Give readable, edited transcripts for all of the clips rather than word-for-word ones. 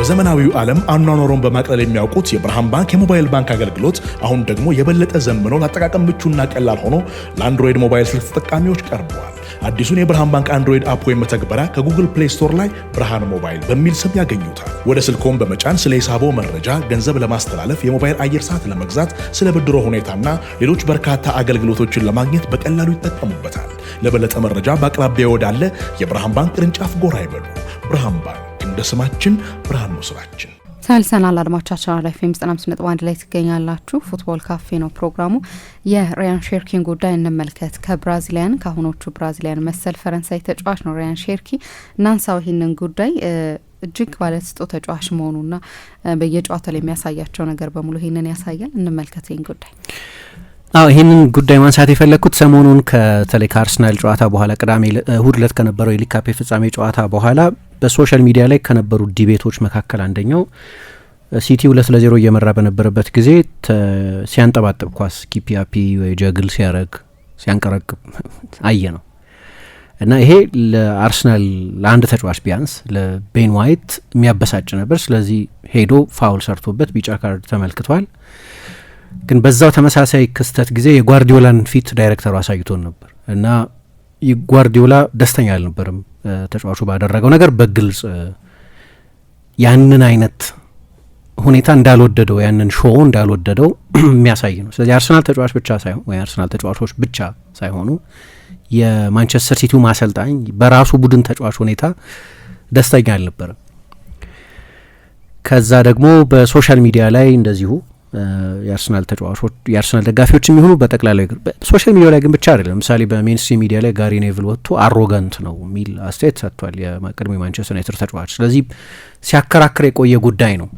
በዘመናዊው ዓለም አኗኗሩን በማቅለል የሚያውቁት የብርሃን ባንክ የሞባይል ባንክ አገልግሎት አሁን ደግሞ የበለጠ ዘመነው ለአጠቃቀም ምቹና ቀላል ሆኖ ለአንድሮይድ ሞባይል ስልክ ተጠቃሚዎች ቀርቧል። አዲሱን የብርሃን ባንክ አንድሮይድ አፕ ወይም መተግበሪያ ከጉግል ፕሌይ ስቶር ላይ ብርሃን ሞባይል በሚል ስም ያገኙታል። ወደ ስልክዎን በመጫን ስለ ሂሳቦ መረጃ፣ ገንዘብ ለማስተላለፍ፣ የሞባይል አየር ሰዓት ለመግዛት፣ ስለ ብድሮ ሁኔታና ሌሎች በርካታ አገልግሎቶችን ለማግኘት በቀላሉ ይጠቀሙበታል። ለበለጠ መረጃ በአቅራቢያ ወዳለ የብርሃን ባንክ ቅርንጫፍ ጎራ ይበሉ። ብርሃን ባንክ እንደ ስማችን ብርሃን ነው ስራችን። ተመልሰናል አድማጮቻችን። አራዳ ኤፍ ኤም 95.1 ላይ ትገኛላችሁ። ፉትቦል ካፌ ነው ፕሮግራሙ። የሪያን ሼርኪን ጉዳይ እንመልከት። ከብራዚሊያን ካሁኖቹ ብራዚሊያን መሰል ፈረንሳይ ተጫዋች ነው ሪያን ሼርኪ። እናንሳው ይህንን ጉዳይ እጅግ ባለተሰጥኦ ተጫዋች መሆኑና በየጨዋታው ላይ የሚያሳያቸው ነገር በሙሉ ይህንን ያሳያል። እንመልከት ይህን ጉዳይ። ይህንን ጉዳይ ማንሳት የፈለግኩት ሰሞኑን ከተለይ ከአርሰናል ጨዋታ በኋላ ቅዳሜ እሁድ ዕለት ከነበረው የሊግ ካፕ ፍጻሜ ጨዋታ በኋላ በሶሻል ሚዲያ ላይ ከነበሩ ዲቤቶች መካከል አንደኛው ሲቲ 2-0 እየመራ በነበረበት ጊዜ ሲያንጠባጥብ ኳስ ኪፒያፒ ወይ ጀግል ሲያንቀረቅብ አየ ነው እና ይሄ ለአርሰናል ለአንድ ተጫዋች ቢያንስ ለቤን ዋይት የሚያበሳጭ ነበር። ስለዚህ ሄዶ ፋውል ሰርቶበት ቢጫ ካርድ ተመልክቷል። ግን በዛው ተመሳሳይ ክስተት ጊዜ የጓርዲዮላን ፊት ዳይሬክተሩ አሳይቶን ነበር እና ጓርዲዮላ ደስተኛ አልነበርም ተጫዋቹ ባደረገው ነገር። በግልጽ ያንን አይነት ሁኔታ እንዳልወደደው፣ ያንን ሾው እንዳልወደደው የሚያሳይ ነው። ስለዚህ አርሰናል ተጫዋች ብቻ ሳይሆን ወይ አርሰናል ተጫዋቾች ብቻ ሳይሆኑ የማንቸስተር ሲቲው ማሰልጣኝ በራሱ ቡድን ተጫዋች ሁኔታ ደስተኛ አልነበርም። ከዛ ደግሞ በሶሻል ሚዲያ ላይ እንደዚሁ የአርሰናል ተጫዋቾች የአርሰናል ደጋፊዎች የሚሆኑ በጠቅላላ ሶሻል ሚዲያ ላይ ግን ብቻ አይደለም። ለምሳሌ በሜንስትሪም ሚዲያ ላይ ጋሪ ኔቭል ወጥቶ አሮጋንት ነው የሚል አስተያየት ሰጥቷል፣ የቀድሞ ማንቸስተር ዩናይትድ ተጫዋች። ስለዚህ ሲያከራክር የቆየ ጉዳይ ነው።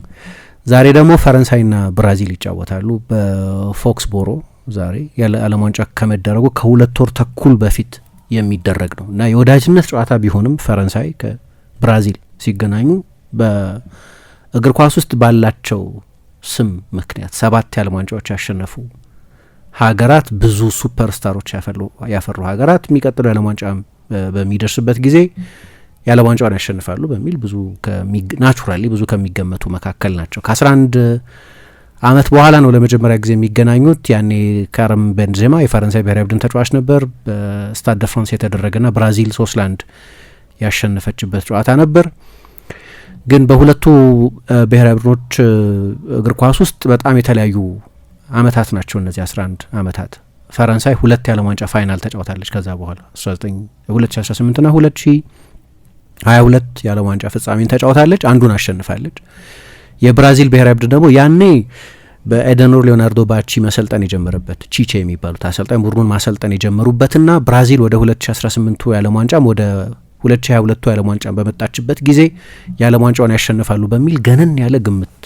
ዛሬ ደግሞ ፈረንሳይና ብራዚል ይጫወታሉ በፎክስቦሮ። ዛሬ የዓለም ዋንጫ ከመደረጉ ከ2 ወር ተኩል በፊት የሚደረግ ነው እና የወዳጅነት ጨዋታ ቢሆንም ፈረንሳይ ከብራዚል ሲገናኙ በእግር ኳስ ውስጥ ባላቸው ስም ምክንያት 7 የዓለም ዋንጫዎች ያሸነፉ ሀገራት፣ ብዙ ሱፐርስታሮች ያፈሩ ሀገራት የሚቀጥለው የዓለም ዋንጫ በሚደርስበት ጊዜ የዓለም ዋንጫውን ያሸንፋሉ በሚል ብዙ ናቹራሊ ብዙ ከሚገመቱ መካከል ናቸው። ከ11 ዓመት በኋላ ነው ለመጀመሪያ ጊዜ የሚገናኙት። ያኔ ካረም ቤንዜማ የፈረንሳይ ብሔራዊ ቡድን ተጫዋች ነበር። በስታድ ደ ፍራንስ የተደረገና ብራዚል 3-1 ያሸነፈችበት ጨዋታ ነበር። ግን በሁለቱ ብሔራዊ ቡድኖች እግር ኳስ ውስጥ በጣም የተለያዩ አመታት ናቸው እነዚህ 11 አመታት። ፈረንሳይ 2 የዓለም ዋንጫ ፋይናል ተጫውታለች። ከዛ በኋላ 2018 እና 2022 የዓለም ዋንጫ ፍጻሜን ተጫውታለች፣ አንዱን አሸንፋለች። የብራዚል ብሔራዊ ቡድን ደግሞ ያኔ በኤደኖር ሊዮናርዶ ባቺ መሰልጠን የጀመረበት ቺቼ የሚባሉት አሰልጣኝ ቡድኑን ማሰልጠን የጀመሩበትና ብራዚል ወደ 2018 የዓለም ዋንጫም ወደ 2022 የዓለም ዋንጫ በመጣችበት ጊዜ የዓለም ዋንጫውን ያሸንፋሉ በሚል ገነን ያለ ግምት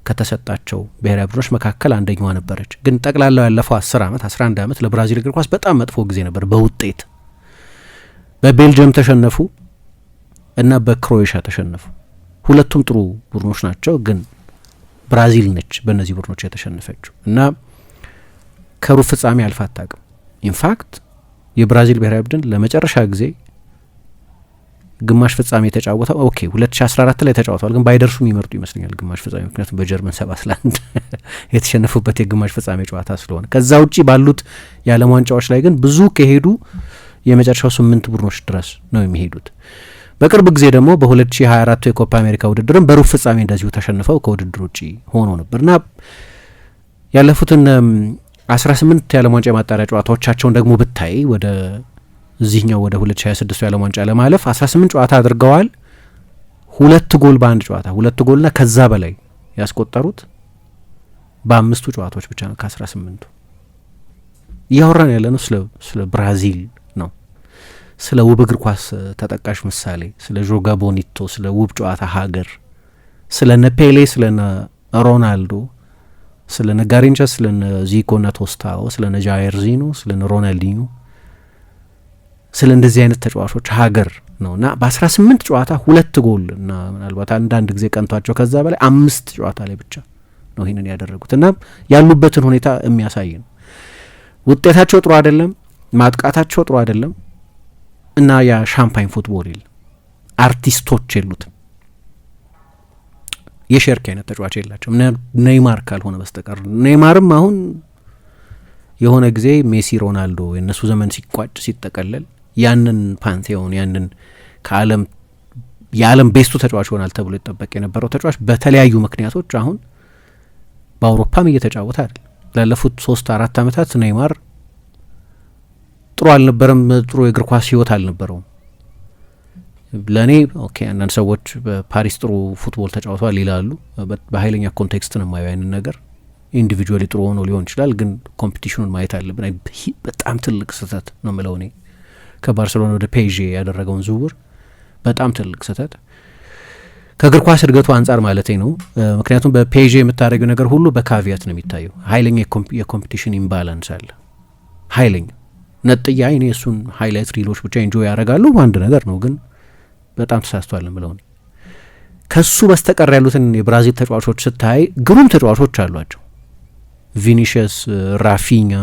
ከተሰጣቸው ብሔራዊ ቡድኖች መካከል አንደኛዋ ነበረች። ግን ጠቅላላው ያለፈው 10 ዓመት 11 ዓመት ለብራዚል እግር ኳስ በጣም መጥፎ ጊዜ ነበር። በውጤት በቤልጅየም ተሸነፉ እና በክሮኤሽያ ተሸነፉ። ሁለቱም ጥሩ ቡድኖች ናቸው፣ ግን ብራዚል ነች በእነዚህ ቡድኖች የተሸነፈችው እና ከሩብ ፍጻሜ አልፋ አታውቅም። ኢንፋክት የብራዚል ብሔራዊ ቡድን ለመጨረሻ ጊዜ ግማሽ ፍጻሜ የተጫወተው 2014 ላይ ተጫውተዋል፣ ግን ባይደርሱ የሚመርጡ ይመስለኛል ግማሽ ፍጻሜ፣ ምክንያቱም በጀርመን 7-1 የተሸነፉበት የግማሽ ፍጻሜ ጨዋታ ስለሆነ። ከዛ ውጪ ባሉት የዓለም ዋንጫዎች ላይ ግን ብዙ ከሄዱ የመጨረሻው 8 ቡድኖች ድረስ ነው የሚሄዱት። በቅርብ ጊዜ ደግሞ በ2024 የኮፓ አሜሪካ ውድድርም በሩብ ፍጻሜ እንደዚሁ ተሸንፈው ከውድድር ውጪ ሆኖ ነበርና ያለፉትን 18 የዓለም ዋንጫ የማጣሪያ ጨዋታዎቻቸውን ደግሞ ብታይ ወደ እዚህኛው ወደ 2026 የዓለም ዋንጫ ለማለፍ 18 ጨዋታ አድርገዋል። 2 ጎል በአንድ ጨዋታ 2 ጎልና ከዛ በላይ ያስቆጠሩት በ5 ጨዋታዎች ብቻ ነው ከ18ቱ። እያወራን ያለነው ስለ ብራዚል ነው፣ ስለ ውብ እግር ኳስ ተጠቃሽ ምሳሌ፣ ስለ ጆጋ ቦኒቶ፣ ስለ ውብ ጨዋታ ሀገር፣ ስለ ነፔሌ፣ ስለ ሮናልዶ፣ ስለ ነጋሪንቻ፣ ስለ ዚኮና ቶስታኦ፣ ስለ ጃይርዚኖ፣ ስለ ሮናልዲኞ፣ ስለ እንደዚህ አይነት ተጫዋቾች ሀገር ነውና በ18 ጨዋታ 2 ጎል እና ምናልባት አንዳንድ ጊዜ ቀንቷቸው ከዛ በላይ 5 ጨዋታ ላይ ብቻ ነው ይሄንን ያደረጉት እና ያሉበትን ሁኔታ የሚያሳይ ነው። ውጤታቸው ጥሩ አይደለም፣ ማጥቃታቸው ጥሩ አይደለም እና ያ ሻምፓኝ ፉትቦል የለም፣ አርቲስቶች የሉትም። የሼርኪ አይነት ተጫዋች የላቸውም ኔይማር ካልሆነ በስተቀር። ኔይማርም አሁን የሆነ ጊዜ ሜሲ፣ ሮናልዶ የእነሱ ዘመን ሲቋጭ ሲጠቀለል ያንን ፓንቴዮን ያንን የዓለም ቤስቱ ተጫዋች ይሆናል ተብሎ ይጠበቅ የነበረው ተጫዋች በተለያዩ ምክንያቶች አሁን በአውሮፓም እየተጫወተ አይደል። ላለፉት 3-4 ዓመታት ኔይማር ጥሩ አልነበረም። ጥሩ የእግር ኳስ ህይወት አልነበረውም። ለእኔ ኦኬ አንዳንድ ሰዎች በፓሪስ ጥሩ ፉትቦል ተጫውተዋል ይላሉ። በኃይለኛ ኮንቴክስት ነው የማየው ያንን ነገር። ኢንዲቪጁዋሊ ጥሩ ሆኖ ሊሆን ይችላል፣ ግን ኮምፒቲሽኑን ማየት አለብን። በጣም ትልቅ ስህተት ነው የምለው እኔ ከባርሴሎና ወደ ፔዤ ያደረገውን ዝውውር በጣም ትልቅ ስህተት ከእግር ኳስ እድገቱ አንጻር ማለት ነው። ምክንያቱም በፔዤ የምታደርገው ነገር ሁሉ በካቪያት ነው የሚታየው። ኃይለኛ የኮምፒቲሽን ኢምባላንስ አለ። ኃይለኛ ነጥያ እኔ እሱን ሃይላይት ሪሎች ብቻ ኢንጆይ ያደርጋሉ አንድ ነገር ነው፣ ግን በጣም ተሳስቷል ብለው ነው። ከሱ በስተቀር ያሉትን የብራዚል ተጫዋቾች ስታይ ግሩም ተጫዋቾች አሏቸው። ቪኒሽስ፣ ራፊኛ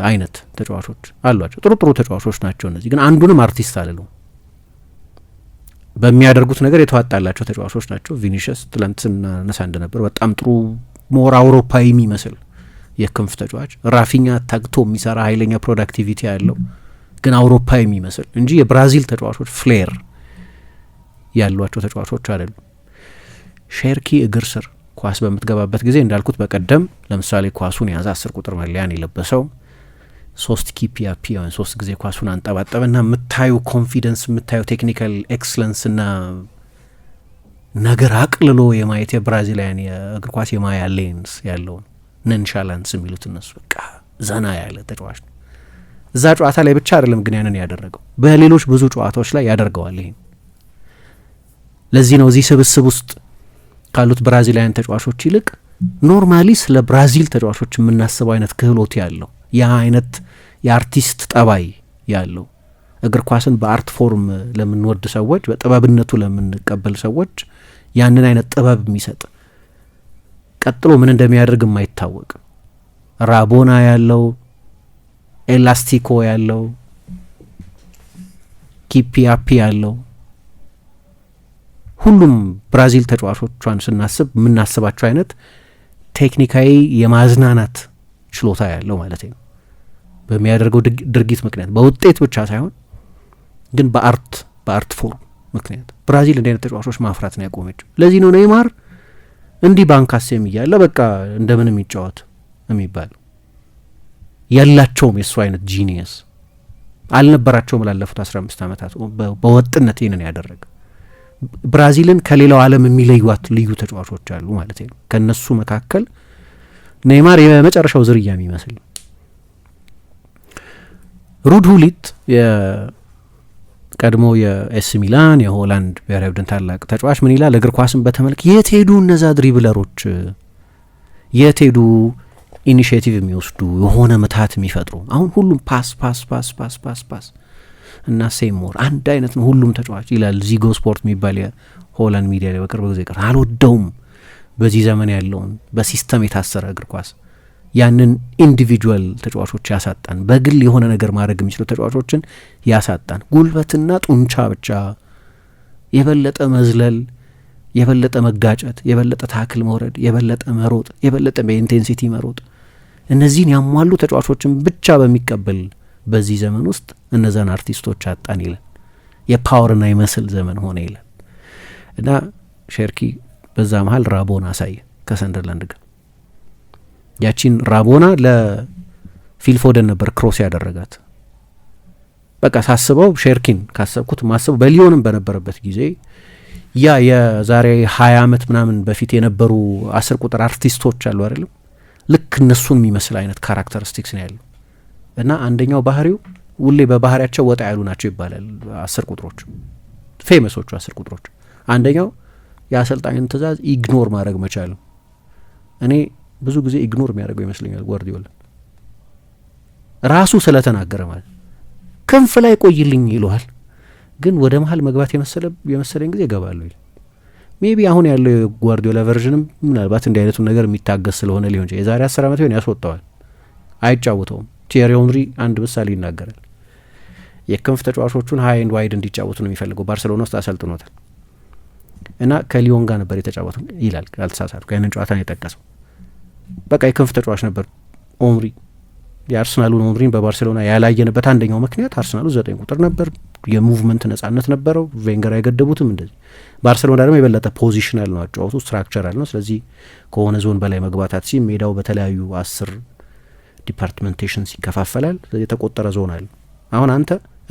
አይነት ተጫዋቾች አሏቸው። ጥሩ ጥሩ ተጫዋቾች ናቸው እነዚህ። ግን አንዱንም አርቲስት አልለው በሚያደርጉት ነገር የተዋጣላቸው ተጫዋቾች ናቸው። ቪኒሽስ ትላንት ስናነሳ እንደነበር በጣም ጥሩ ሞር አውሮፓዊ የሚመስል የክንፍ ተጫዋች፣ ራፊኛ ታግቶ የሚሰራ ኃይለኛ ፕሮዳክቲቪቲ ያለው ግን አውሮፓዊ የሚመስል እንጂ የብራዚል ተጫዋቾች ፍሌር ያሏቸው ተጫዋቾች አይደሉም። ሼርኪ እግር ስር ኳስ በምትገባበት ጊዜ እንዳልኩት በቀደም ለምሳሌ ኳሱን የያዘ 10 ቁጥር መለያን የለበሰው 3 ኪፒ አፒ 3 ጊዜ ኳሱን አንጠባጠበና የምታዩ ኮንፊደንስ የምታዩ ቴክኒካል ኤክሰለንስ እና ነገር አቅልሎ የማየት የብራዚላውያን የእግር ኳስ የማያ ሌንስ ያለውን ነንሻላንስ የሚሉት እነሱ በቃ ዘና ያለ ተጫዋች ነው። እዛ ጨዋታ ላይ ብቻ አይደለም ግን ያንን ያደረገው በሌሎች ብዙ ጨዋታዎች ላይ ያደርገዋል። ይሄን ለዚህ ነው እዚህ ስብስብ ውስጥ ካሉት ብራዚላውያን ተጫዋቾች ይልቅ ኖርማሊ ስለ ብራዚል ተጫዋቾች የምናስበው አይነት ክህሎት ያለው ያ አይነት የአርቲስት ጠባይ ያለው እግር ኳስን በአርት ፎርም ለምንወድ ሰዎች በጥበብነቱ ለምንቀበል ሰዎች ያንን አይነት ጥበብ የሚሰጥ ቀጥሎ ምን እንደሚያደርግ የማይታወቅ ራቦና ያለው ኤላስቲኮ ያለው ኪፒ አፒ ያለው ሁሉም ብራዚል ተጫዋቾቿን ስናስብ የምናስባቸው አይነት ቴክኒካዊ የማዝናናት ችሎታ ያለው ማለት ነው። በሚያደርገው ድርጊት ምክንያት በውጤት ብቻ ሳይሆን ግን በአርት ፎርም ምክንያት ብራዚል እንዲህ አይነት ተጫዋቾች ማፍራት ነው ያቆመችው። ለዚህ ነው ኔይማር እንዲህ ባንካሴም እያለ በቃ እንደምንም ይጫወት የሚባል ያላቸውም የእሱ አይነት ጂኒየስ አልነበራቸውም ላለፉት 15 ዓመታት በወጥነት ይህንን ያደረገ ብራዚልን ከሌላው ዓለም የሚለዩት ልዩ ተጫዋቾች አሉ ማለት ነው። ከነሱ መካከል ኔይማር የመጨረሻው ዝርያ የሚመስል ሩድ ሁሊት የቀድሞ የኤስ ሚላን የሆላንድ ብሔራዊ ቡድን ታላቅ ተጫዋች ምን ይላል? እግር ኳስን በተመልክ የት ሄዱ እነዛ ድሪብለሮች? የት ሄዱ ኢኒሼቲቭ የሚወስዱ የሆነ ምታት የሚፈጥሩ? አሁን ሁሉም ፓስ ፓስ ፓስ ፓስ ፓስ ፓስ እና ሴሞር አንድ አይነት ነው ሁሉም ተጫዋች ይላል። ዚጎ ስፖርት የሚባል የሆላንድ ሚዲያ ላይ በቅርብ ጊዜ ቀር አልወደውም። በዚህ ዘመን ያለውን በሲስተም የታሰረ እግር ኳስ ያንን ኢንዲቪጁዋል ተጫዋቾች ያሳጣን፣ በግል የሆነ ነገር ማድረግ የሚችሉ ተጫዋቾችን ያሳጣን። ጉልበትና ጡንቻ ብቻ የበለጠ መዝለል፣ የበለጠ መጋጨት፣ የበለጠ ታክል መውረድ፣ የበለጠ መሮጥ፣ የበለጠ በኢንቴንሲቲ መሮጥ፣ እነዚህን ያሟሉ ተጫዋቾችን ብቻ በሚቀበል በዚህ ዘመን ውስጥ እነዛን አርቲስቶች አጣን ይላል። የፓወርና የመስል ዘመን ሆነ ይላል እና ሼርኪ በዛ መሀል ራቦና አሳየ ከሰንደርላንድ ጋር። ያቺን ራቦና ለፊልፎደን ነበር ክሮስ ያደረጋት። በቃ ሳስበው ሼርኪን ካሰብኩት ማስበው በሊዮንም በነበረበት ጊዜ ያ የዛሬ 20 ዓመት ምናምን በፊት የነበሩ 10 ቁጥር አርቲስቶች አሉ አይደለም፣ ልክ እነሱን የሚመስል አይነት ካራክተሪስቲክስ ነው ያለው እና አንደኛው ባህሪው ሁሌ በባህሪያቸው ወጣ ያሉ ናቸው ይባላል። 10 ቁጥሮች ፌመሶቹ 10 ቁጥሮች አንደኛው የአሰልጣኝን ትእዛዝ ኢግኖር ማድረግ መቻል። እኔ ብዙ ጊዜ ኢግኖር የሚያደርገው ይመስለኛል ጓርዲዮላ ራሱ ስለተናገረ ማለት ክንፍ ላይ ቆይልኝ ይለዋል፣ ግን ወደ መሀል መግባት የመሰለኝ ጊዜ እገባለሁ ይል። ሜቢ አሁን ያለው የጓርዲዮላ ቨርዥንም ምናልባት እንዲህ አይነቱን ነገር የሚታገስ ስለሆነ ሊሆን ይችላል። የዛሬ 10 ዓመት ቢሆን ያስወጣዋል፣ አይጫወተውም። ቲየሪ ሄንሪ አንድ ምሳሌ ይናገራል። የክንፍ ተጫዋቾቹን ሀይ ኤንድ ዋይድ እንዲጫወቱ ነው የሚፈልገው። ባርሴሎና ውስጥ አሰልጥኖታል። እና ከሊዮን ጋር ነበር የተጫወተው ይላል ካልተሳሳትኩ። ያንን ጨዋታ ነው የጠቀሰው። በቃ የክንፍ ተጫዋች ነበር ኦምሪ። የአርሰናሉን ኦምሪን በባርሴሎና ያላየንበት አንደኛው ምክንያት አርሰናሉ 9 ቁጥር ነበር፣ የሙቭመንት ነጻነት ነበረው፣ ቬንገር አይገደቡትም እንደዚህ። ባርሴሎና ደግሞ የበለጠ ፖዚሽናል ነው አጫዋቱ፣ ስትራክቸራል ነው። ስለዚህ ከሆነ ዞን በላይ መግባታት ሜዳው በተለያዩ 10 ዲፓርትመንቴሽንስ ይከፋፈላል። የተቆጠረ ዞን አለ። አሁን አንተ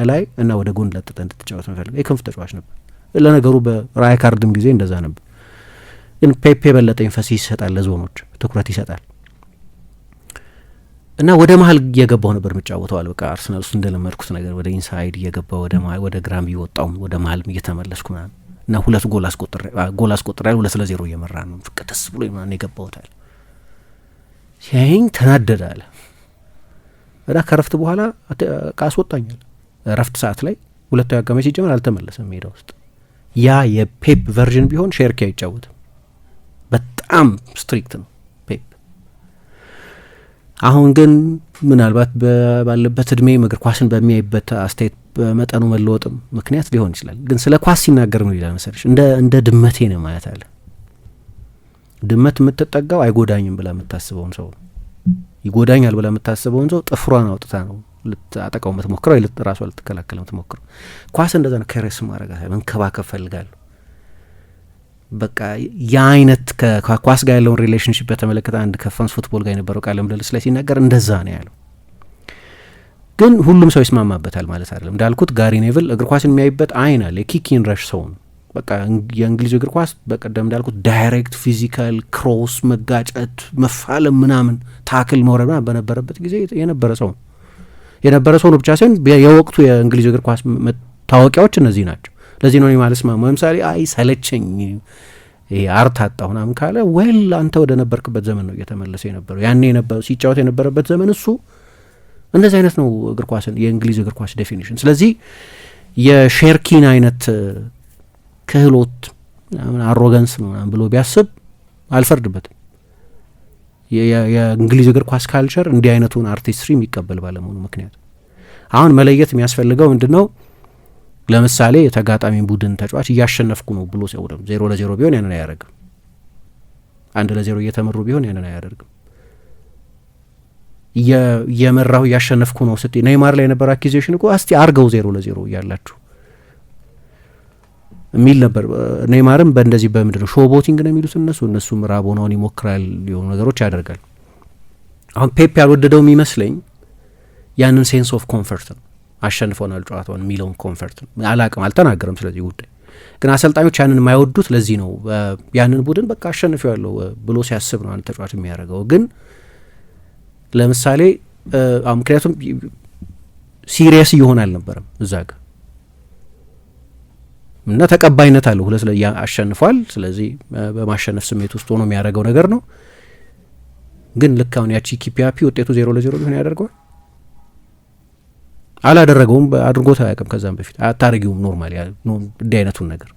ላይ እና ወደ ጎን ለጥጠ እንድትጫወት መፈልገ የክንፍ ተጫዋች ነበር። ለነገሩ በራይካርድም ጊዜ እንደዛ ነበር። ግን ፔፕ የበለጠ ኢንፈሲስ ይሰጣል፣ ለዞኖች ትኩረት ይሰጣል። እና ወደ መሀል እየገባው ነበር የምጫወተዋል። በቃ አርሰናል ውስጥ እንደለመድኩት ነገር ወደ ኢንሳይድ እየገባው ወደ መሀል ወደ ግራም እየወጣው ወደ መሀል እየተመለስኩ ምናምን እና 2 ጎል አስቆጥሬ 2-0 እየመራ ነው ደስ ብሎ ምናምን የገባውታል። ሲያየኝ ተናደደ አለ። ወዳ ከረፍት በኋላ ካስወጣኛል። ረፍት ሰዓት ላይ ሁለተኛው አጋማሽ ሲጀምር አልተመለሰም ሜዳ ውስጥ። ያ የፔፕ ቨርዥን ቢሆን ሼርኪ አይጫወትም። በጣም ስትሪክት ነው ፔፕ። አሁን ግን ምናልባት ባለበት እድሜ እግር ኳስን በሚያይበት አስተያየት በመጠኑ መለወጥም ምክንያት ሊሆን ይችላል። ግን ስለ ኳስ ሲናገር ነው ይላል መሰለሽ እንደ ድመቴ ነው ማለት አለ። ድመት የምትጠጋው አይጎዳኝም ብላ የምታስበውን ሰው ነው። ይጎዳኛል ብላ የምታስበውን ሰው ጥፍሯን አውጥታ ነው ልታጠቃው የምትሞክረው፣ ራሷ ልትከላከል የምትሞክረው። ኳስ እንደዛ ነው። ከሬስ ማድረግ መንከባከብ ፈልጋለሁ። በቃ የአይነት ከኳስ ጋር ያለውን ሪሌሽንሽፕ በተመለከተ አንድ ከፍራንስ ፉትቦል ጋር የነበረው ቃለ ምልልስ ላይ ሲናገር እንደዛ ነው ያለው። ግን ሁሉም ሰው ይስማማበታል ማለት አይደለም። እንዳልኩት ጋሪ ኔቭል እግር ኳስን የሚያይበት አይን አለ። የኪኪን ረሽ ሰው ነው። በቃ የእንግሊዝ እግር ኳስ በቀደም እንዳልኩት ዳይሬክት ፊዚካል ክሮስ፣ መጋጨት፣ መፋለም ምናምን ታክል መውረድ በነበረበት ጊዜ የነበረ ሰው ነው ብቻ ሳይሆን የወቅቱ የእንግሊዝ እግር ኳስ ታዋቂያዎች እነዚህ ናቸው። ለዚህ ነው ማለት ማማ ለምሳሌ አይ ሰለቸኝ አርት አጣሁ ምናምን ካለ ወል አንተ ወደ ነበርክበት ዘመን ነው እየተመለሰ የነበረው። ያኔ የነበረው ሲጫወት የነበረበት ዘመን እሱ እንደዚህ አይነት ነው እግር ኳስን የእንግሊዝ እግር ኳስ ዴፊኒሽን። ስለዚህ የሼርኪን አይነት ክህሎት አሮጋንስ ምናምን ብሎ ቢያስብ አልፈርድበትም። የእንግሊዝ እግር ኳስ ካልቸር እንዲህ አይነቱን አርቲስትሪ የሚቀበል ባለመሆኑ ምክንያት አሁን መለየት የሚያስፈልገው ምንድነው? ለምሳሌ የተጋጣሚ ቡድን ተጫዋች እያሸነፍኩ ነው ብሎ ሲያውደም 0-0 ቢሆን ያንን አያደርግም። 1-0 እየተመሩ ቢሆን ያንን አያደርግም። እየመራሁ እያሸነፍኩ ነው ስትይ ኔይማር ላይ የነበረ አኪዜሽን እኮ እስቲ አርገው 0-0 እያላችሁ የሚል ነበር። ኔይማርም በእንደዚህ በምንድነው ሾቦቲንግ ነው የሚሉት እነሱም ራቦናውን ይሞክራል፣ የሆኑ ነገሮች ያደርጋል። አሁን ፔፕ ያልወደደው የሚመስለኝ ያንን ሴንስ ኦፍ ኮንፈርት ነው። አሸንፎናል ጨዋታውን የሚለውን ኮንፈርት ነው። አላቅም፣ አልተናገረም ስለዚህ ጉዳይ። ግን አሰልጣኞች ያንን የማይወዱት ለዚህ ነው። ያንን ቡድን በቃ አሸንፌዋለሁ ብሎ ሲያስብ ነው አንድ ተጫዋች የሚያደርገው። ግን ለምሳሌ ምክንያቱም ሲሪየስ እየሆነ አልነበረም እዛ ጋር እና ተቀባይነት አለው። ሁለት አሸንፏል። ስለዚህ በማሸነፍ ስሜት ውስጥ ሆኖ የሚያደርገው ነገር ነው። ግን ልክ አሁን ያቺ ኪፒያፒ ውጤቱ 0-0 ቢሆን ያደርገዋል? አላደረገውም። አድርጎት አያውቅም ከዛም በፊት አታረጊውም። ኖርማሊ እንዲህ አይነቱን ነገር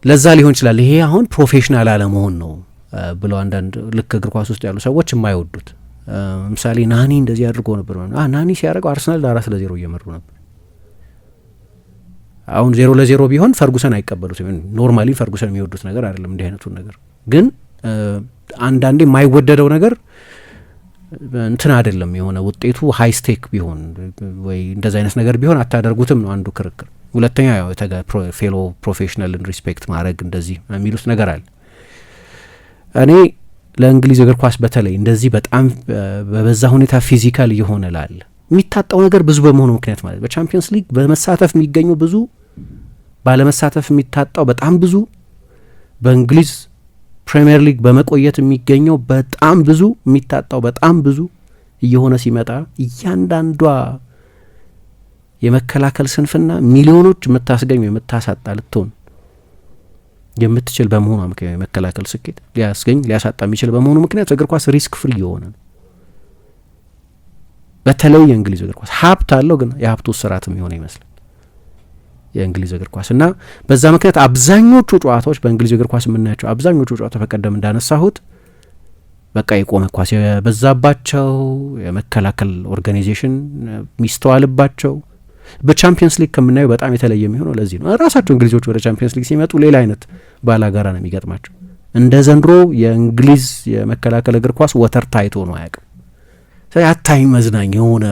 ለዛ ሊሆን ይችላል። ይሄ አሁን ፕሮፌሽናል አለመሆን ነው ብለው አንዳንድ ልክ እግር ኳስ ውስጥ ያሉ ሰዎች የማይወዱት። ምሳሌ ናኒ እንደዚህ አድርጎ ነበር። ናኒ ሲያደርገው አርሰናል 4-0 እየመሩ ነበር። አሁን 0-0 ቢሆን ፈርጉሰን አይቀበሉትም። ኖርማሊ ፈርጉሰን የሚወዱት ነገር አይደለም እንዲህ አይነቱን ነገር። ግን አንዳንዴ የማይወደደው ነገር እንትን አይደለም። የሆነ ውጤቱ ሀይ ስቴክ ቢሆን ወይ እንደዚ አይነት ነገር ቢሆን አታደርጉትም ነው አንዱ ክርክር። ሁለተኛ ያው ፌሎ ፕሮፌሽናልን ሪስፔክት ማድረግ እንደዚህ የሚሉት ነገር አለ። እኔ ለእንግሊዝ እግር ኳስ በተለይ እንደዚህ በጣም በበዛ ሁኔታ ፊዚካል እየሆነ ላለ የሚታጣው ነገር ብዙ በመሆኑ ምክንያት ማለት በቻምፒየንስ ሊግ በመሳተፍ የሚገኘው ብዙ፣ ባለመሳተፍ የሚታጣው በጣም ብዙ፣ በእንግሊዝ ፕሪሚየር ሊግ በመቆየት የሚገኘው በጣም ብዙ፣ የሚታጣው በጣም ብዙ እየሆነ ሲመጣ እያንዳንዷ የመከላከል ስንፍና ሚሊዮኖች የምታስገኝ የምታሳጣ ልትሆን የምትችል በመሆኗ ምክንያት የመከላከል ስኬት ሊያሳጣ የሚችል በመሆኑ ምክንያት እግር ኳስ ሪስክ ፍሪ የሆነ ነው። በተለይ የእንግሊዝ እግር ኳስ ሀብት አለው፣ ግን የሀብቱ ስርዓትም የሆነ ይመስላል የእንግሊዝ እግር ኳስ እና በዛ ምክንያት አብዛኞቹ ጨዋታዎች በእንግሊዝ እግር ኳስ የምናያቸው አብዛኞቹ ጨዋታ በቀደም እንዳነሳሁት በቃ የቆመ ኳስ የበዛባቸው፣ የመከላከል ኦርጋናይዜሽን ሚስተዋልባቸው፣ በቻምፒየንስ ሊግ ከምናየው በጣም የተለየ የሚሆነው ለዚህ ነው። ራሳቸው እንግሊዞች ወደ ቻምፒየንስ ሊግ ሲመጡ ሌላ አይነት ባላጋራ ነው የሚገጥማቸው። እንደ ዘንድሮ የእንግሊዝ የመከላከል እግር ኳስ ወተር ታይቶ ነው አያውቅም። አታይም፣ መዝናኝ የሆነ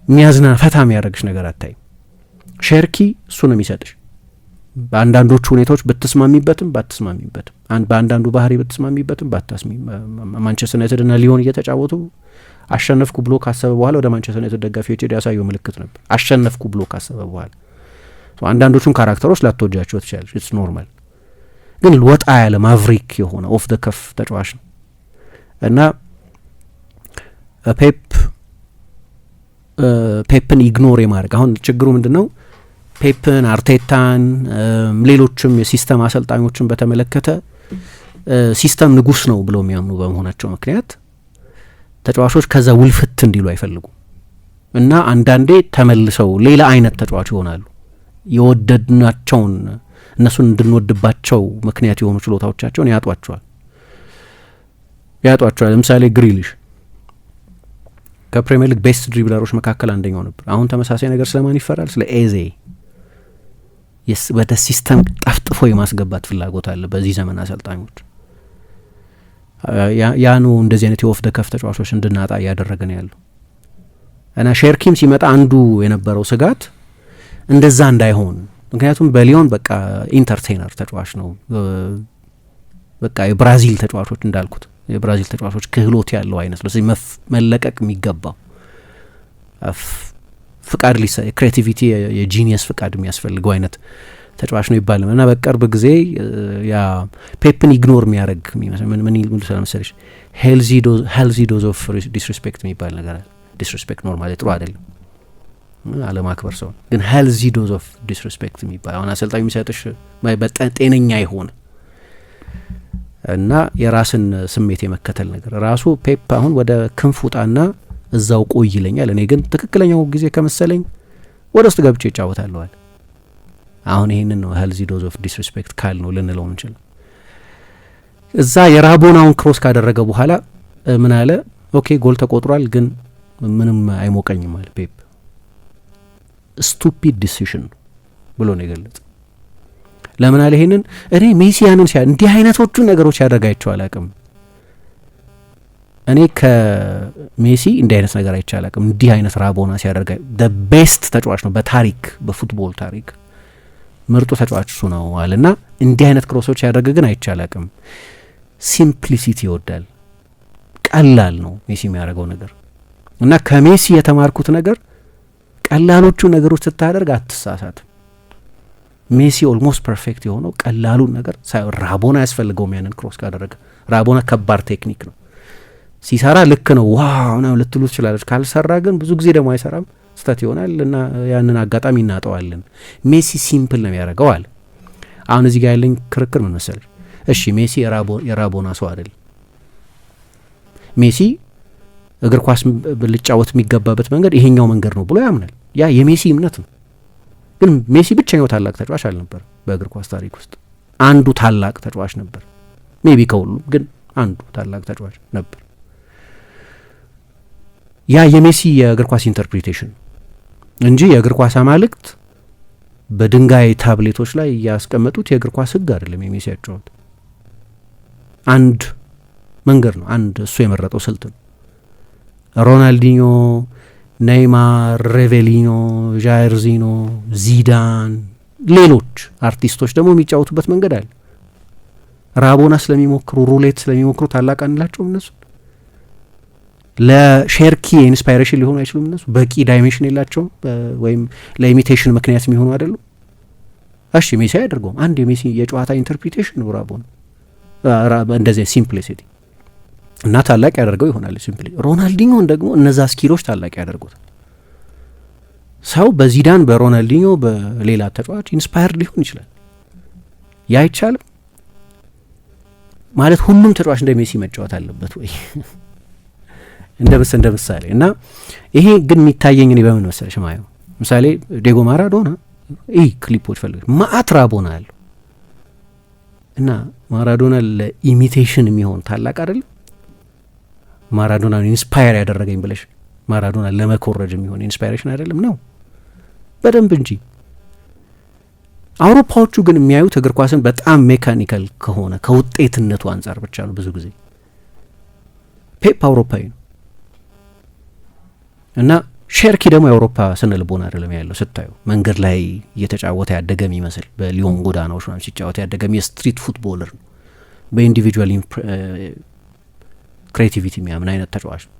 የሚያዝና ፈታ የሚያደርግሽ ነገር አታይም። ሼርኪ እሱ ነው የሚሰጥሽ። በአንዳንዶቹ ሁኔታዎች ብትስማሚበትም ባትስማሚበትም፣ በአንዳንዱ ባህሪ ብትስማሚበትም ማንቸስተር ዩናይትድ እና ሊዮን እየተጫወቱ አሸነፍኩ ብሎ ካሰበ በኋላ ወደ ማንቸስተር ዩናይትድ ደጋፊዎች ያሳየው ምልክት ነበር። አሸነፍኩ ብሎ ካሰበ በኋላ አንዳንዶቹን ካራክተሮች ላትወጃቸው ትችላለች። ኢትስ ኖርማል። ግን ወጣ ያለ ማቭሪክ የሆነ ኦፍ ደ ከፍ ተጫዋች ነው እና ፔፕን ኢግኖር የማድረግ አሁን ችግሩ ምንድን ነው? ፔፕን፣ አርቴታን፣ ሌሎችም የሲስተም አሰልጣኞችን በተመለከተ ሲስተም ንጉስ ነው ብለው የሚያምኑ በመሆናቸው ምክንያት ተጫዋቾች ከዛ ውልፍት እንዲሉ አይፈልጉም እና አንዳንዴ ተመልሰው ሌላ አይነት ተጫዋች ይሆናሉ። የወደድናቸውን እነሱን እንድንወድባቸው ምክንያት የሆኑ ችሎታዎቻቸውን ያጧቸዋል። ለምሳሌ ግሪሊሽ ከፕሪሚየር ሊግ ቤስት ድሪብለሮች መካከል አንደኛው ነበር። አሁን ተመሳሳይ ነገር ስለማን ይፈራል? ስለ ኤዜ ወደ ሲስተም ጠፍጥፎ የማስገባት ፍላጎት አለ በዚህ ዘመን አሰልጣኞች። ያ ነው እንደዚህ አይነት የኦፍ ደ ከፍ ተጫዋቾች እንድናጣ እያደረገን ያለው እና ሼርኪም ሲመጣ አንዱ የነበረው ስጋት እንደዛ እንዳይሆን። ምክንያቱም በሊዮን በቃ ኢንተርቴይነር ተጫዋች ነው። በቃ የብራዚል ተጫዋቾች እንዳልኩት የብራዚል ተጫዋቾች ክህሎት ያለው አይነት ስለዚህ መለቀቅ የሚገባው ፍቃድ ክሬቲቪቲ የጂኒየስ ፍቃድ የሚያስፈልገው አይነት ተጫዋች ነው ይባላል እና በቅርብ ጊዜ ያ ፔፕን ኢግኖር የሚያደርግ ምን ይሉ ስለመሰለሽ ሄልዚ ዶዝ ኦፍ ዲስሪስፔክት የሚባል ነገር አለ። ዲስሪስፔክት ኖርማሊ ጥሩ አይደለም፣ አለማክበር ሰው ግን ሄልዚ ዶዝ ኦፍ ዲስሪስፔክት የሚባል አሁን አሰልጣኝ የሚሰጥሽ በጣም ጤነኛ የሆነ እና የራስን ስሜት የመከተል ነገር ራሱ ፔፕ አሁን ወደ ክንፍ ውጣና እዛው ቆይ ይለኛል። እኔ ግን ትክክለኛው ጊዜ ከመሰለኝ ወደ ውስጥ ገብቼ ይጫወታለዋል። አሁን ይሄንን ነው ሄልዚ ዶዝ ኦፍ ዲስሪስፔክት ካል ነው ልንለው እንችል። እዛ የራቦናውን ክሮስ ካደረገ በኋላ ምን አለ? ኦኬ ጎል ተቆጥሯል፣ ግን ምንም አይሞቀኝም አለ ፔፕ። ስቱፒድ ዲሲሽን ብሎ ነው የገለጸ። ለምን አለ ይሄንን? እኔ ሜሲ ያንን እንዲህ አይነቶቹን ነገሮች ያደርጋቸው አላውቅም። እኔ ከሜሲ እንዲህ አይነት ነገር አይቼ አላውቅም። እንዲህ አይነት ራቦና ሲያደርጋ the best ተጫዋች ነው በታሪክ በፉትቦል ታሪክ ምርጡ ተጫዋች እሱ ነው አለና እንዲህ አይነት ክሮሶች ያደርግ ግን አይቼ አላውቅም። ሲምፕሊሲቲ ይወዳል። ቀላል ነው ሜሲ የሚያደርገው ነገር እና ከሜሲ የተማርኩት ነገር ቀላሎቹ ነገሮች ስታደርግ አትሳሳት። ሜሲ ኦልሞስት ፐርፌክት የሆነው ቀላሉን ነገር ራቦና ያስፈልገውም ያንን ክሮስ ካደረገ። ራቦና ከባድ ቴክኒክ ነው ሲሰራ ልክ ነው ዋው ነው ልትሉ ትችላለች። ካልሰራ ግን ብዙ ጊዜ ደግሞ አይሰራም፣ ስህተት ይሆናል እና ያንን አጋጣሚ እናጠዋለን። ሜሲ ሲምፕል ነው ያደርገው አለ። አሁን እዚህ ጋር ያለኝ ክርክር ምን መሰለሽ? እሺ ሜሲ የራቦና ሰው አይደል። ሜሲ እግር ኳስ ልጫወት የሚገባበት መንገድ ይሄኛው መንገድ ነው ብሎ ያምናል። ያ የሜሲ እምነት ነው። ግን ሜሲ ብቸኛው ታላቅ ተጫዋች አልነበር በእግር ኳስ ታሪክ ውስጥ። አንዱ ታላቅ ተጫዋች ነበር፣ ሜቢ ከሁሉም ግን አንዱ ታላቅ ተጫዋች ነበር። ያ የሜሲ የእግር ኳስ ኢንተርፕሪቴሽን እንጂ የእግር ኳስ አማልክት በድንጋይ ታብሌቶች ላይ ያስቀመጡት የእግር ኳስ ሕግ አይደለም። የሜሲ ያጫወት አንድ መንገድ ነው፣ አንድ እሱ የመረጠው ስልት ነው። ሮናልዲኞ፣ ኔይማር፣ ሬቬሊኞ፣ ዣይርዚኖ፣ ዚዳን፣ ሌሎች አርቲስቶች ደግሞ የሚጫወቱበት መንገድ አለ። ራቦና ስለሚሞክሩ ሩሌት ስለሚሞክሩ ታላቅ አንላቸውም እነሱ። ለሼርኪ ኢንስፓይሬሽን ሊሆኑ አይችሉም እነሱ። በቂ ዳይሜንሽን የላቸውም ወይም ለኢሚቴሽን ምክንያት የሚሆኑ አይደሉም። እሺ ሜሲ አያደርገውም። አንድ የሜሲ የጨዋታ ኢንተርፕሪቴሽን ነው ራቦና እንደዚህ ሲምፕሊሲቲ እና ታላቅ ያደርገው ይሆናል ሲምፕሊ። ሮናልዲኞን ደግሞ እነዛ ስኪሎች ታላቅ ያደርጉታል። ሰው በዚዳን በሮናልዲኞ በሌላ ተጫዋች ኢንስፓየርድ ሊሆን ይችላል። ያ አይቻልም ማለት ሁሉም ተጫዋች እንደ ሜሲ መጫወት አለበት ወይ እንደ ምሳሌ እና ይሄ ግን የሚታየኝ እኔ በምን መሰለሽ ማየው ምሳሌ ዲየጎ ማራዶና ክሊፖች ፈልገሽ ማአት ራቦና አለው እና ማራዶና ለኢሚቴሽን የሚሆን ታላቅ አይደለም። ማራዶናን ኢንስፓየር ያደረገኝ ብለሽ ማራዶና ለመኮረጅ የሚሆን ኢንስፓይሬሽን አይደለም ነው። በደንብ እንጂ። አውሮፓዎቹ ግን የሚያዩት እግር ኳስን በጣም ሜካኒካል ከሆነ ከውጤትነቱ አንጻር ብቻ ነው። ብዙ ጊዜ ፔፕ አውሮፓዊ ነው እና ሼርኪ ደግሞ የአውሮፓ ስነ ልቦና አይደለም ያለው። ስታዩ መንገድ ላይ እየተጫወተ ያደገ የሚመስል በሊዮን ጎዳናዎች ምናምን ሲጫወተ ያደገ የስትሪት ፉትቦለር ነው። በኢንዲቪጁዋል ክሬቲቪቲ የሚያምን አይነት ተጫዋች ነው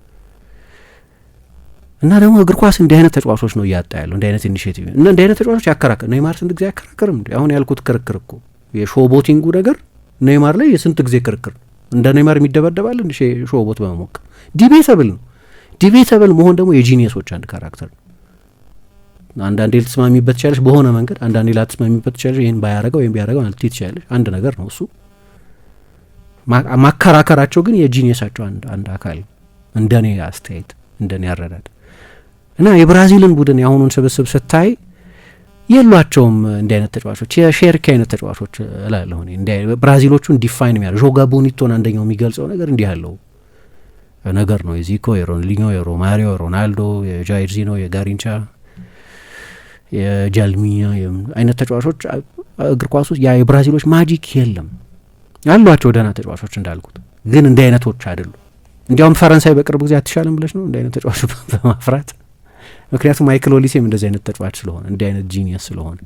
እና ደግሞ እግር ኳስ እንዲህ አይነት ተጫዋቾች ነው እያጣ ያለው። እንዲህ አይነት ኢኒሼቲቭ እና እንዲህ አይነት ተጫዋቾች ያከራክር። ኔይማር ስንት ጊዜ ያከራክርም እንዴ? አሁን ያልኩት ክርክር እኮ የሾቦቲንጉ ነገር ኔይማር ላይ የስንት ጊዜ ክርክር። እንደ ኔይማር የሚደበደባል እንደ ሾቦት በመሞከር ዲቤተብል ነው። ዲቤተብል መሆን ደግሞ የጂኒየሶች አንድ ካራክተር ነው። አንዳንዴ ልትስማሚበት ትችላለሽ በሆነ መንገድ፣ አንዳንዴ ላትስማሚበት ትችላለሽ። ይህን ባያረገው ወይም ቢያረገው ማለት ትችላለሽ። አንድ ነገር ነው እሱ። ማከራከራቸው ግን የጂኒየሳቸው አንድ አካል እንደኔ አስተያየት፣ እንደኔ አረዳድ እና የብራዚልን ቡድን የአሁኑን ስብስብ ስታይ የሏቸውም እንዲህ አይነት ተጫዋቾች፣ የሼርኪ አይነት ተጫዋቾች እላለሁ እኔ። ብራዚሎቹን ዲፋይን የሚያደርግ ዦጋ ቦኒቶን አንደኛው የሚገልጸው ነገር እንዲህ ያለው ነገር ነው። የዚኮ፣ የሮናልዲኞ፣ የሮማሪዮ፣ የሮናልዶ፣ የጃይርዚኖ፣ የጋሪንቻ፣ የጃልሚኛ አይነት ተጫዋቾች እግር ኳስ ውስጥ ያ የብራዚሎች ማጂክ የለም። ያሏቸው ደህና ተጫዋቾች እንዳልኩት ግን እንዲህ አይነቶች አይደሉም። እንዲያውም ፈረንሳይ በቅርብ ጊዜ አትሻልም ብለሽ ነው እንዲህ አይነት ተጫዋቾች በማፍራት? ምክንያቱም ማይክል ኦሊሴም እንደዚህ አይነት ተጫዋች ስለሆነ እንዲህ አይነት ጂኒየስ ስለሆነ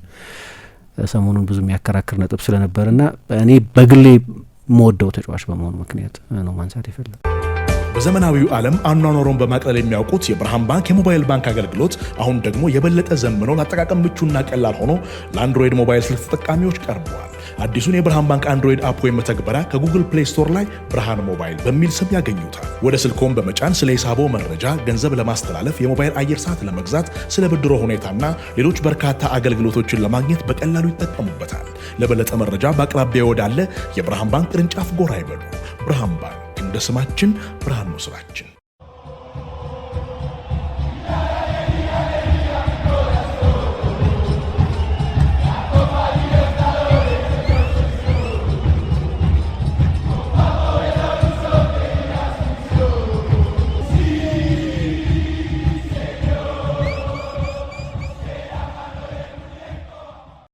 ሰሞኑን ብዙ የሚያከራክር ነጥብ ስለነበርና እኔ በግሌ የምወደው ተጫዋች በመሆኑ ምክንያት ነው ማንሳት የፈለገ። በዘመናዊው ዓለም አኗኗሩን በማቅለል የሚያውቁት የብርሃን ባንክ የሞባይል ባንክ አገልግሎት አሁን ደግሞ የበለጠ ዘምኖ ለአጠቃቀም ምቹና ቀላል ሆኖ ለአንድሮይድ ሞባይል ስልክ ተጠቃሚዎች ቀርበዋል። አዲሱን የብርሃን ባንክ አንድሮይድ አፕ ወይም መተግበሪያ ከጉግል ፕሌይ ስቶር ላይ ብርሃን ሞባይል በሚል ስም ያገኙታል። ወደ ስልክዎን በመጫን ስለ ሂሳቦ መረጃ፣ ገንዘብ ለማስተላለፍ፣ የሞባይል አየር ሰዓት ለመግዛት፣ ስለ ብድሮ ሁኔታና ሌሎች በርካታ አገልግሎቶችን ለማግኘት በቀላሉ ይጠቀሙበታል። ለበለጠ መረጃ በአቅራቢያ ወዳለ የብርሃን ባንክ ቅርንጫፍ ጎራ ይበሉ። ብርሃን ባንክ እንደ ስማችን ብርሃን ነው ስራችን።